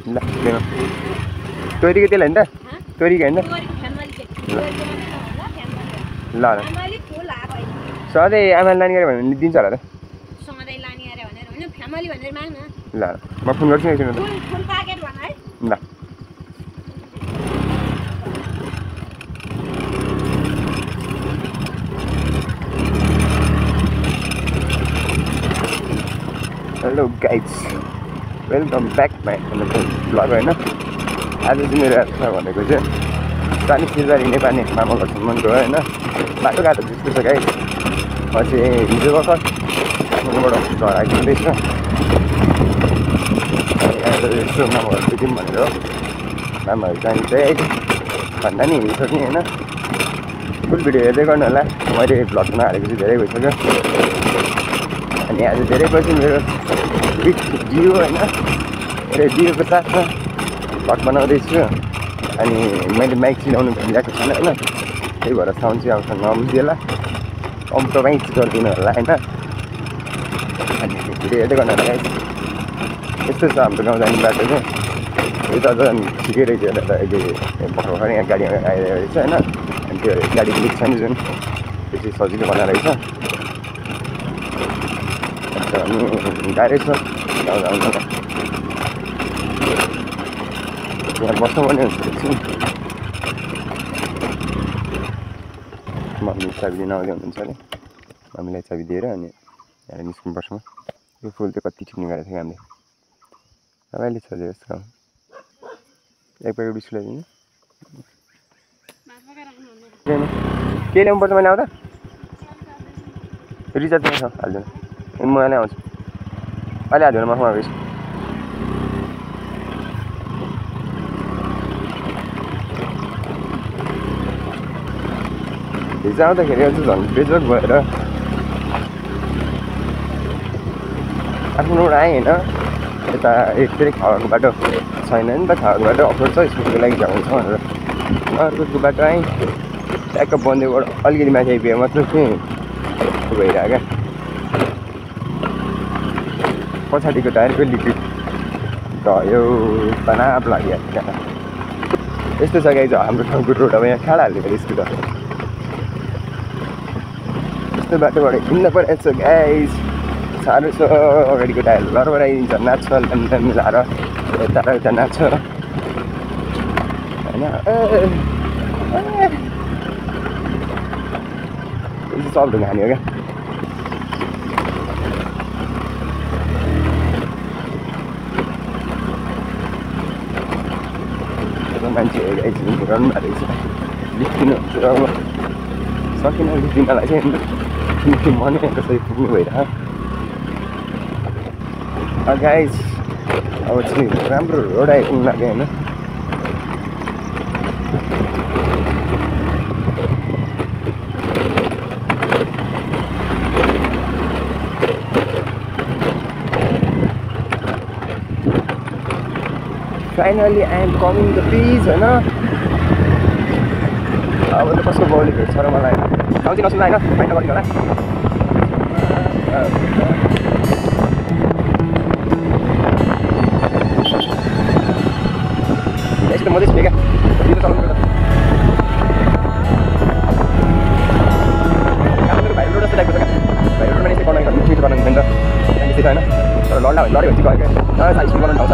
ल तोरीको तेल होइन त तोरीको होइन ल ल सधैँ आमाले लाने गऱ्यो भने दिन्छ होला त ल म फोन गर्छु एकछिन ल hello guys welcome back my blog होइन आज चाहिँ मेरो यात्रा भनेको चाहिँ पानी सिलबारी नेपाली मामा घरसम्मको होइन बाटो घाटो जस्तो छ गाइज म चाहिँ हिजो भर्खर काठमाडौँबाट घर आइपुग्दैछ यसो मामा घर पुग्यौँ भनेर मामाहरू जान्छ है भन्दा नि हिँडिसक्ने होइन फुल भिडियो हेर्दै गर्नु होला मैले भ्लगमा हालेको चाहिँ धेरै भइसक्यो अनि आज धेरै पछि मेरो जियो होइन जियोको साथमा भ्लग बनाउँदैछु अनि मैले माइक चिनाउनु भनिरहेको छैन होइन त्यही भएर साउन्ड चाहिँ आउँछ नबुझ्यो होला कम्प्रोमाइज गरिदिनु होला होइन अनि भिडियो हेर्दै गर्नु होला यस्तो छ हाम्रो गाउँ जाने बाटो चाहिँ यो त अझ ठिकै रहेछ अहिले भर्खर यहाँ गाडी आइरहेको रहेछ होइन अनि त्यो गाडी लिक छ नि जुन त्यो चाहिँ सजिलो बनाएर रहेछ अनि गाह्रै छ यहाँ बस्नुपर्ने हुन्छ एकछिन मम्मी चाबी लिन आउँदै हुनुहुन्छ अरे मम्मीलाई चाबी दिएर अनि यहाँ निस्किनुपर्छ यो फुल चाहिँ कति टिप्ने गरेको थियो हामीले तपाईँले छोड्यो यस्तो एक प्याकेट बिस्कुट ल्याइदिनु के ल्याउनुपर्छ मैले आउँदा रिचार्ज पनि छ हालिदिनु म अहिले आउँछु अहिले हालिदिनु म गएछु हिजो आउँदाखेरि चाहिँ झन् बेजोग भएर आफ्नोबाट आएँ होइन यता फेरि खावाको बाटो छैन नि त खावाको बाटो अफरोड छ स्कुलको लागि झ्याउँछ भनेर अर्को बाटो आएँ ट्याक्क बन्देबाट अलिकति माथि आइपुगेँ मात्र चाहिँ भइरहेको क्या पछाडिको टायर पनि लिक्विड भयो तनाव लाग्यो यस्तो छ गाइज हाम्रो ठाउँको रोड अब यहाँ खाडा हाल्ने पऱ्यो स्कुटर यस्तो बाटोबाट हिँड्न परेको छ गाइज साह्रो छ अगाडिको टायर लरबाट आइदिन्छ नाच्छ ल्याम मिलाएर यता र यता नाच्छ होइन सबले खाने हो क्या मान्छे आइसक्नु पुऱ्याउनु भएको रहेछ लिफ्टिनु सकिनँ लिफ्टिनलाई चाहिँ मनै कसरी पुग्नु भइरहेको गाइज अब चाहिँ राम्रो रोड आइपुग्नु लाग्यो होइन finally I am coming the पिज होइन अब त कसको बाउले भेट्छ र मलाई गाउँ चाहिँ नसुन्दा होइन फाइन नगरिदिनु होला यस्तो मधेस क्या दिनु चलाउनु भाइ रोड जस्तो टाइपको छ क्या भाइ रोडमा यस्तै बनाएको मिठो बनाउनु हुन्छ नि त त्यहाँदेखि होइन तर लड्यो भने चाहिँ गयो क्या स्कुल बनाउनु ठाउँ छ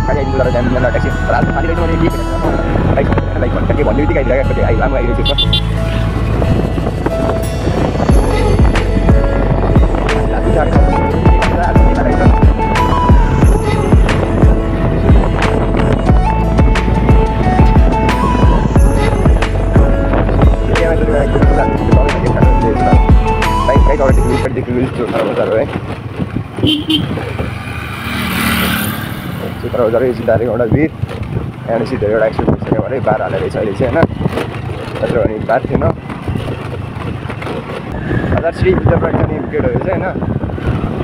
राम्रो आइदिनु तर जानु ट्याक्सी तर आज खाली रहेछ मैले लाइक के भन्ने बित्तिकै आइदिरहेको कति राम्रो आइरहेको छ चित्र बजार सिधारे एउटा भिड यहाँनिर सिधै एउटा एक्सिडेन्ट भइसक्यो भने बार हालेर रहेछ अहिले चाहिँ होइन नत्र भने बार थिएन हजार श्री भित्रबाट जाने गेटहरू चाहिँ होइन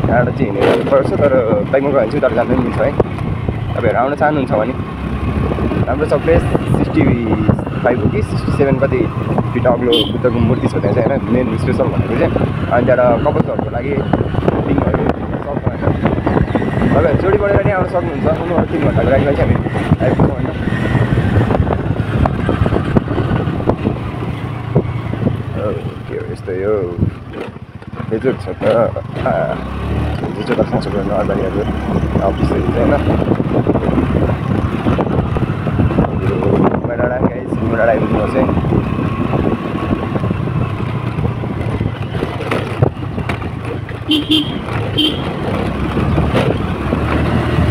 यहाँबाट चाहिँ हिँडेर पर्छ तर बाइकमा गयो भने चाहिँ उता जानु पनि मिल्छ है तपाईँहरू आउन चाहनुहुन्छ भने राम्रो छ प्लेस 65 हो कि 67 कति फिट अग्लो बुद्धको मूर्ति छ त्यहाँ चाहिँ होइन मेन स्पेसल भनेको चाहिँ अनि त्यहाँबाट कपल्सहरूको लागि तपाईँहरू जोडी बढेर नि आउन सक्नुहुन्छ। उनीहरू 3 घन्टाको लागि चाहिँ हामी आइपुग्छौँ होइन। के हो यस्तो यो हिजो छ त हिजो त खाँचो गर्नु अगाडिहरू अफिस होइन डाँडा गाइस डाँडा आइपुग्नु चाहिँ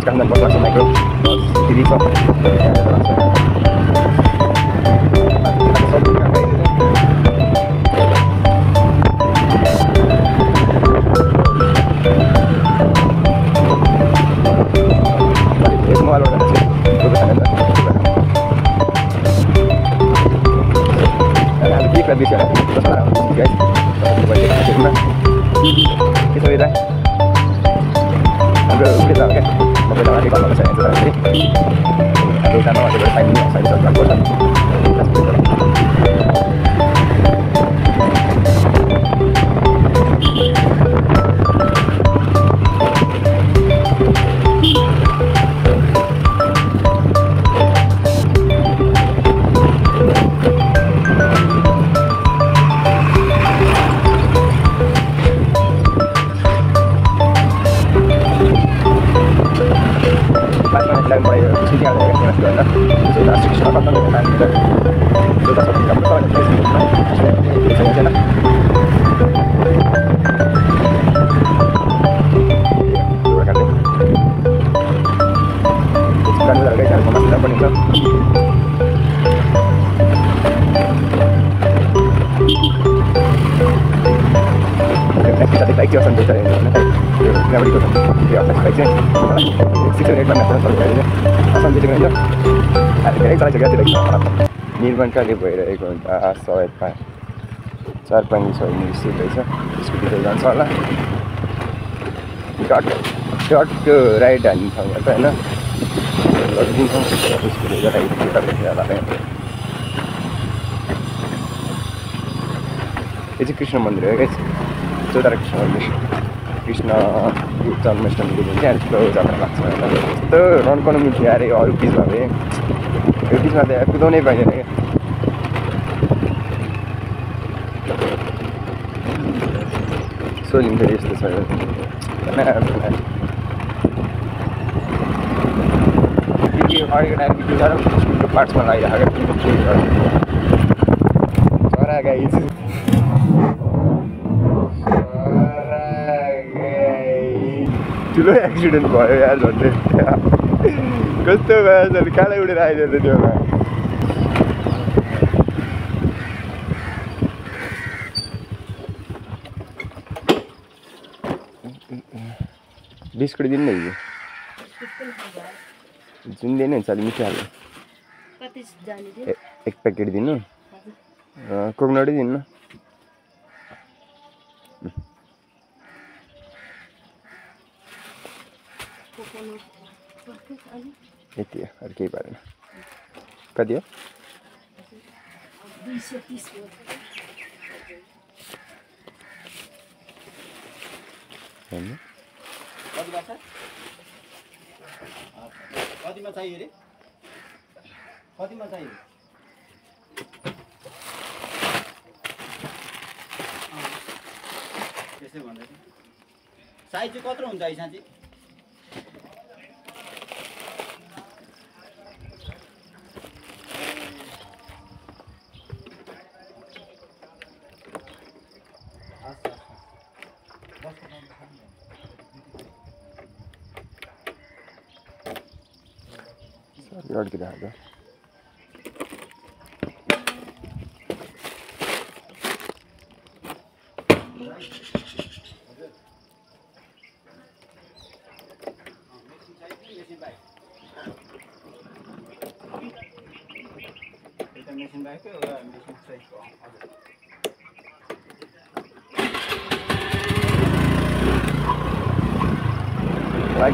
Karena berkelas naik lo, jadi sok. Semua lo nanti, nanti kita bisa terus orang guys, coba cek aja mana. Kita lihat. Kita oke. Mobil lagi kalau saya itu tadi aduh karena masih bersaing saya bisa jagoan निर्माण कार्य भइरहेको हुन्छ 4-5 seat रहेछ scooty चाहिँ जान्छ होला टट्ट right हान्ने ठाउँबाट होइन लगिदिन्छौँ स्कुटी यो चाहिँ कृष्ण मन्दिर हो क्या चौतारा कृष्ण मन्दिर कृष्ण जन्माष्टमीको दिन चाहिँ यस्तो जात्रा लाग्छ होइन यस्तो रन्काउनु मिल्थ्यो अरे अरू बिचमा भए यो बिचमा त कुदाउनै पाइँदैन क्या सोलिङ फेरि यस्तो छ स्कुलको पार्ट्समा लगाइराखेको चरा गाई ठुलो एक्सिडेन्ट भयो यार झन्डै कस्तो भयो कालै उडेर आइदियो त्यो बिस्कुट दिनु न हिजो जुन दिनु हुन्छ अलिक मिठो हाल्नु एक प्याकेट दिनु कोकोनटै दिनु यति हो अरू केही परेन कति हो 230 कतिमा चाहियो रे कतिमा चाहियो त्यसै भन्दै साइज चाहिँ कत्रो हुन्छ है साँच्ची लड़की रहा था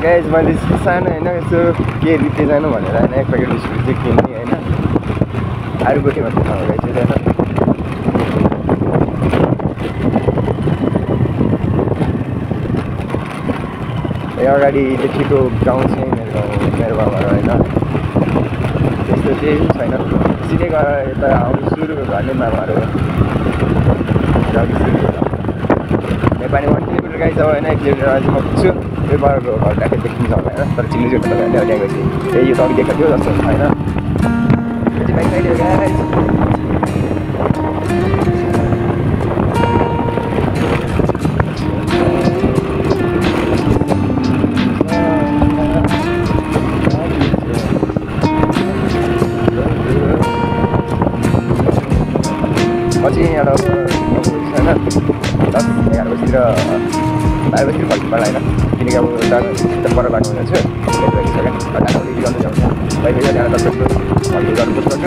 गाइज मैले सानो होइन यसो के रित्ते जानु भनेर होइन एक प्याकेट बिस्कुट चाहिँ किन्ने होइन अरू गोटी मात्रै खानु गाइज होइन अगाडि देखेको गाउँ चाहिँ मेरो बाबाहरू होइन त्यस्तो केही छैन सिधै गएर यता आउनु सुरु गर्ने मामाहरू नेपाली 1 किलोमिटर गाई छ होइन 1 किलोमिटर अझै म पुग्छु त्यो बाबाको घर ट्याक्कै देखिन्छ होला होइन तर चिल्ली चाहिँ तपाईँहरूले अड्याएपछि त्यही यो तल देखाएको थियो जस्तो होइन त्यो चाहिँ बाइक साइडहरू गाई म चाहिँ यहाँ होइन 10-11 बजीतिर 12 बजीतिर फर्किनुपर्ला होइन किनकि अब पर बाटो हुँदैछ लेट भइसक्यो क्या डाँडाउली गर्नु जान्छ बाइक त्यहाँ 10 बजीको फर्किनु गर्नुपर्छ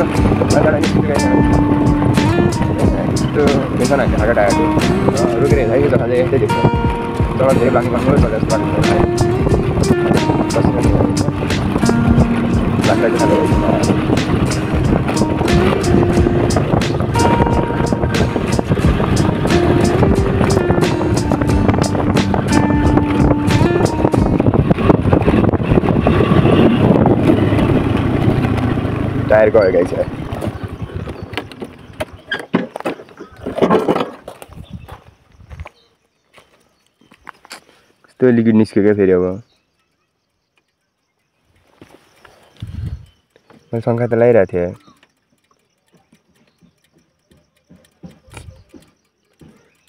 त्यस्तो टेन्सन हाल्छ खाएको टायरहरू रोकेर हेर्दाखेरि जग्गा चाहिँ यस्तै देख्छ जग्गा धेरै बाँकी गर्नु पर्छ बाटो लाग्छ खाँदै टायर गयो गाई छ कस्तो लिक्विड निस्क्यो क्या फेरि अब मैले शङ्का त लगाइरहेको थिएँ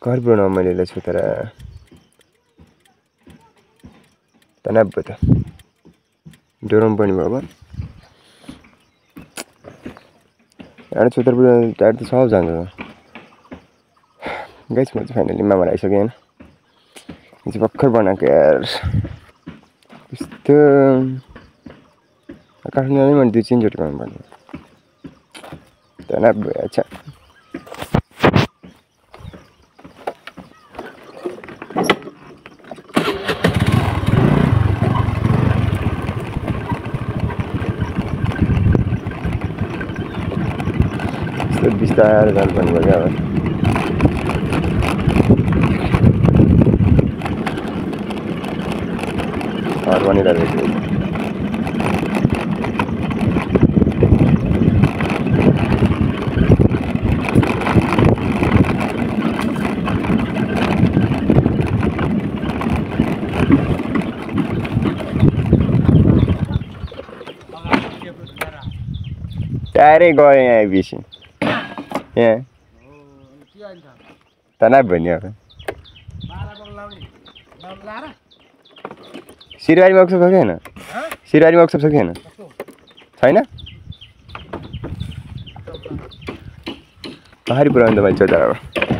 घर पुऱ्याउन मैले यसलाई सुतेर तनाव भयो त डोराउनु पर्ने भयो अब एउटा छुतर टायर त सब जान्छ गाइस म चाहिँ फाइनली मामा आइसकेँ होइन यो चाहिँ भर्खर बनाएको यार यस्तो काठमाडौँ मैले 2-3 चोटि गर्नु पर्ने तनाव भयो अच्छा बिस्तारै जानुपर्ने भयो क्या अब घर बनिरहेको छु टायरै गयो यहाँ आइपछि यहाँ तनाव भयो नि अब सिरबारी वर्कसप छ कि होइन सिरबारी वर्कसप छ कि होइन छैन पहाडी पुऱ्याउनु त मैले चौताराबाट